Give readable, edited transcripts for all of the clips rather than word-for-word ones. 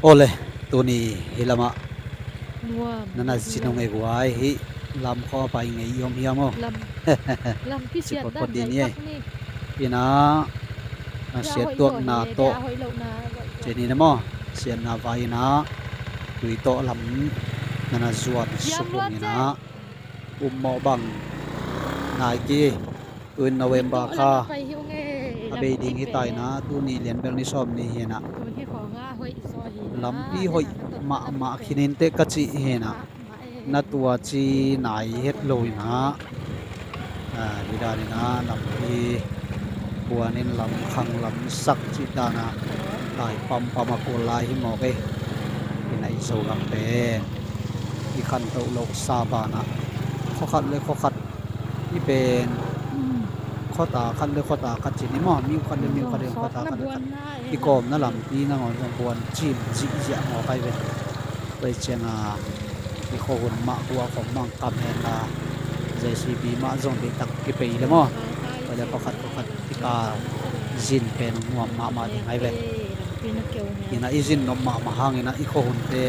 Ole tuni hilama nuam nana sinong e guai hi lam kho pai ngai yom hiamo lam pi siat Sipot dan din ngai ye tak ni ina ya siat hoi tuak zo na hi to ya hoi lo na cheni namo siat na vai na tui to lam nana zuat supung ina mo bang nai ki tuin November kha pai hiu nge abe ding hi tai na tu ni len bel ni som ni hena tu hi kho nga hoi zo hi lampi hoi ma khinin te ka chi hena na tua chi nai het loina bidani na lampi buanin lam khang lam sak chi dana lai pam ko lai hi mo ke inai zo lam pe i khan to lo sa ba na kho khat ni ben kho ta khan le kho ta khat chi ni mo mi khan le kho ta khat i kom na lam pi na ngon jong buan chim ji ja mo kai veไปเชียงอีโคหุ่นมาบัวของมังกำเห็นละJCB มาจงไปตักกิไปเลยมั้งไปแล้วเขาขัดที่กาจินเป็นหัวมาดีไงเว้ยอีน่ะอีจินนมมาหางอีน่ะอีโคหุ่นเตะ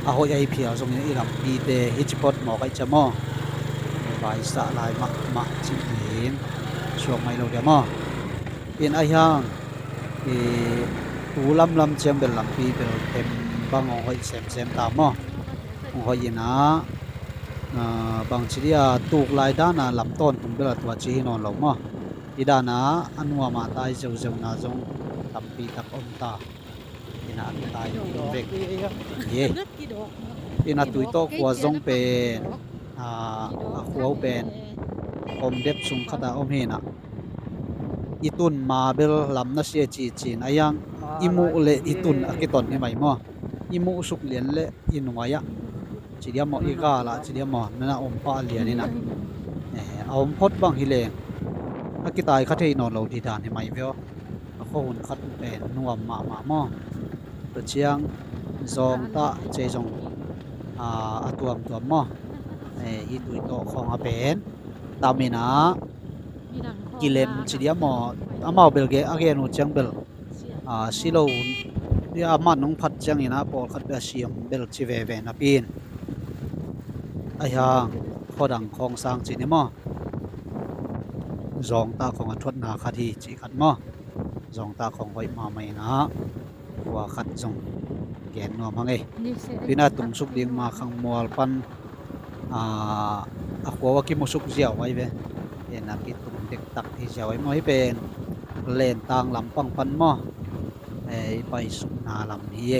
อาหอยไอพีอาจงอีลำปีเตะฮิจิปอดหมอกไอจะมั้งใบสะลายมาจินเห็นช่วงไม่เราเดียวมั้งเป็นไอหางตูลำเชียงเป็นลำปีเป็นเต็มบางหอยเซมตามมั้งหอยนะบางทีตูกลายด้านลำต้นผมเป็นตัวจีนอนหลงมั้งอีด้านนะอันว่ามาตายเจ้านาจงลำปีตักอมตาอีน่ะตายเด็กเย่อีน่ะตุยโตกว่าจงเป็นหัวเป็นอมเด็บสุงขดาอมเฮน่ะอีตุนมาเบลลำนัชเยจีนอายังอิมูเลอีตุนกิตอนนี่ไหมมั้งอิมูสุกเลียนเลอินวายะจีเดียมอีกาละจีเดียมนั่นอมปาเลียนี่นะเอาอมพดบางฮิเลงอากิตายคัดให้นอนเราดีดานให้ไหมเว้ยเขาหุ่นคัดเป็นนัวมามั้งตัวเชียงจงตาเจจงตัวมั้งอีตุยโตของอาเป็นตามินะกิเลมจีเดียมอามาเบลเกอาเกนุจังเบลสิโลนี่อามันน้องพัดจังอีนะพอคัดเบชียมเบลชีเวเวนะปีนไอ้ห่างข้อดังของสร้างจีนี่มั้งจองตาของอันทวดนาคดีจีขัดมั้งจองตาของไว้มาไม่นะว่าขัดจงแกนนัวมั้งปีน่าตุ่มสุกดิ้งมาขังมัวปันหัวว่ากิมุสุกเจียวไว้เว้เอ็นนักกิตุ่มเด็กตักที่เจียวไว้มั้งให้เป็นเลนต่างลำปังปันมั้งไปสุนาลำนี้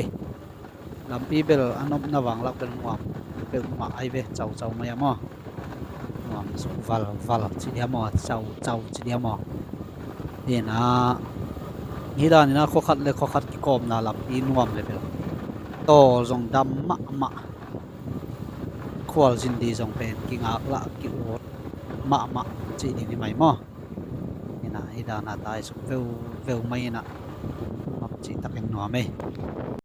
ลำปีเบลอันนบนวังลักเป็นหัวเป็นมาไอเวเจ้าไม่ยามอหัวสุวัลจีเดียมอเจ้าจีเดียมอนี่นะนี่ด้านนี้นะเขาคัดกิโกมนะลำปีนวมเลยเบลโตจงดำมะควอลจินดีจงเป็นกิงอักละกิโอดมะจีนี่ไม่มอนี่นะนี่ด้านน่ะตายสุเวลไม่นะจีตักยังนัวไหม